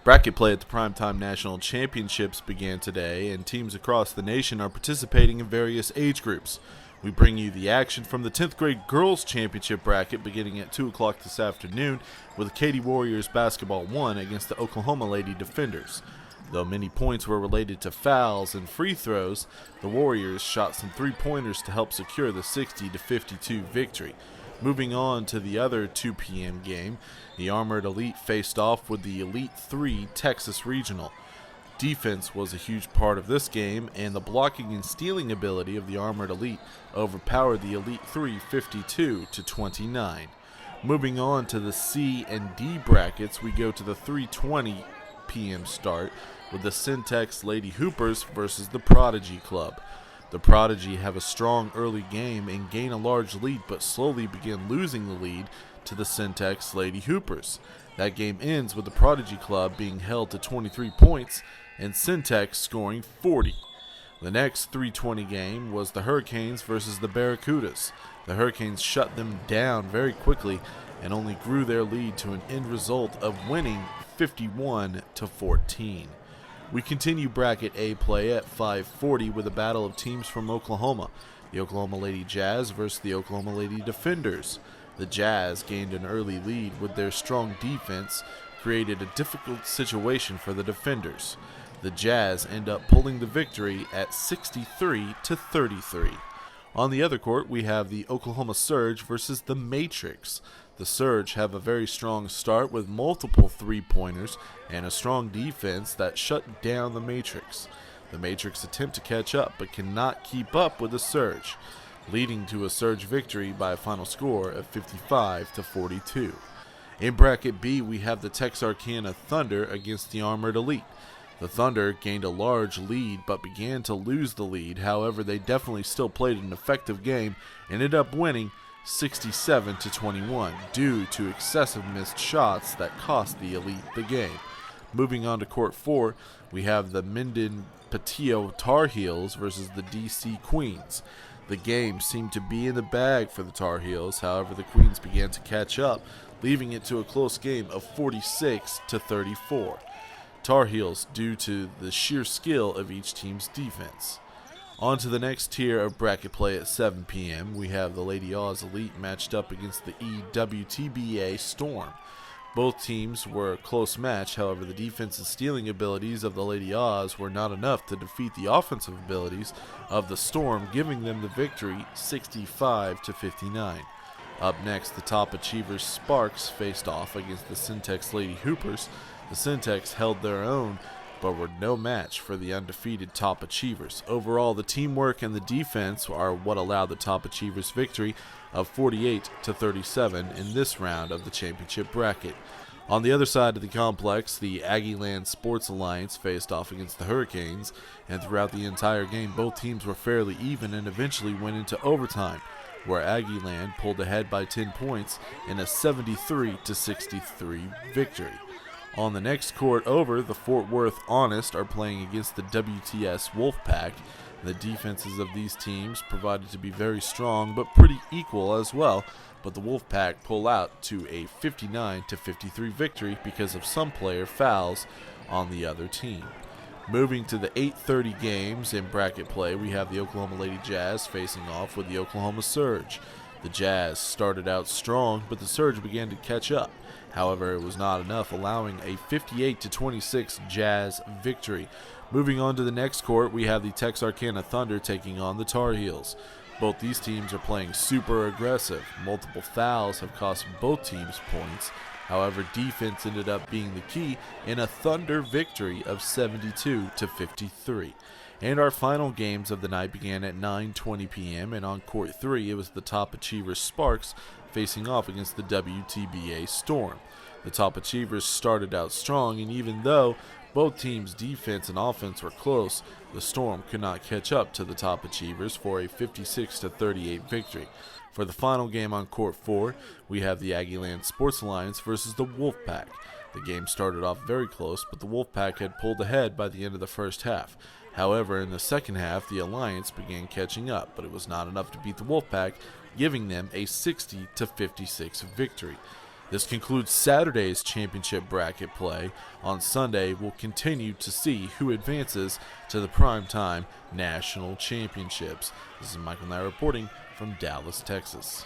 Bracket play at the PrimeTime National Championships began today, and teams across the nation are participating in various age groups. We bring you the action from the 10th grade girls championship bracket beginning at 2 o'clock this afternoon with Katy Warriors basketball 1 against the Oklahoma Lady Defenders. Though many points were related to fouls and free throws, the Warriors shot some three-pointers to help secure the 60-52 victory. Moving on to the other 2 p.m. game, the Armored Elite faced off with the Elite 3 Texas Regional. Defense was a huge part of this game, and the blocking and stealing ability of the Armored Elite overpowered the Elite 3 52-29. Moving on to the C and D brackets, we go to the 3:20 p.m. start with the Syntex Lady Hoopers versus the Prodigy Club. The Prodigy have a strong early game and gain a large lead, but slowly begin losing the lead to the Syntex Lady Hoopers. That game ends with the Prodigy Club being held to 23 points and Syntex scoring 40. The next 3:20 game was the Hurricanes versus the Barracudas. The Hurricanes shut them down very quickly and only grew their lead to an end result of winning 51-14. We continue bracket A play at 5:40 with a battle of teams from Oklahoma. The Oklahoma Lady Jazz versus the Oklahoma Lady Defenders. The Jazz gained an early lead with their strong defense, created a difficult situation for the Defenders. The Jazz end up pulling the victory at 63-33. On the other court, we have the Oklahoma Surge versus the Matrix. The Surge have a very strong start with multiple three-pointers and a strong defense that shut down the Matrix. The Matrix attempt to catch up but cannot keep up with the Surge, leading to a Surge victory by a final score of 55-42. In bracket B, we have the Texarkana Thunder against the Armored Elite. The Thunder gained a large lead but began to lose the lead. However, they definitely still played an effective game and ended up winning 67-21 due to excessive missed shots that cost the Elite the game. Moving on to court 4, we have the Minden Patio Tar Heels versus the DC Queens. The game seemed to be in the bag for the Tar Heels, however the Queens began to catch up, leaving it to a close game of 46-34. Tar Heels due to the sheer skill of each team's defense. On to the next tier of bracket play at 7 p.m. We have the Lady Oz Elite matched up against the EWTBA Storm. Both teams were a close match, however the defense and stealing abilities of the Lady Oz were not enough to defeat the offensive abilities of the Storm, giving them the victory 65-59. Up next, the top achievers Sparks faced off against the Syntex Lady Hoopers. The Syntex held their own, but were no match for the undefeated top achievers. Overall, the teamwork and the defense are what allowed the top achievers victory of 48-37 in this round of the championship bracket. On the other side of the complex, the Aggieland Sports Alliance faced off against the Hurricanes, and throughout the entire game, both teams were fairly even and eventually went into overtime, where Aggieland pulled ahead by 10 points in a 73-63 victory. On the next court over, the Fort Worth Honest are playing against the WTS Wolfpack. The defenses of these teams provided to be very strong but pretty equal as well, but the Wolfpack pull out to a 59-53 victory because of some player fouls on the other team. Moving to the 8:30 games in bracket play, we have the Oklahoma Lady Jazz facing off with the Oklahoma Surge. The Jazz started out strong, but the Surge began to catch up. However, it was not enough, allowing a 58-26 Jazz victory. Moving on to the next court, we have the Texarkana Thunder taking on the Tar Heels. Both these teams are playing super aggressive. Multiple fouls have cost both teams points. However, defense ended up being the key in a Thunder victory of 72-53. And our final games of the night began at 9:20 p.m. and on court 3 it was the top achievers Sparks facing off against the WTBA Storm. The top achievers started out strong, and even though both teams' defense and offense were close, the Storm could not catch up to the top achievers for a 56-38 victory. For the final game on court 4, we have the Aggieland Sports Alliance versus the Wolfpack. The game started off very close, but the Wolfpack had pulled ahead by the end of the first half. However, in the second half, the Alliance began catching up, but it was not enough to beat the Wolfpack, giving them a 60-56 victory. This concludes Saturday's championship bracket play. On Sunday, we'll continue to see who advances to the PrimeTime National Championships. This is Michael Nye reporting from Dallas, Texas.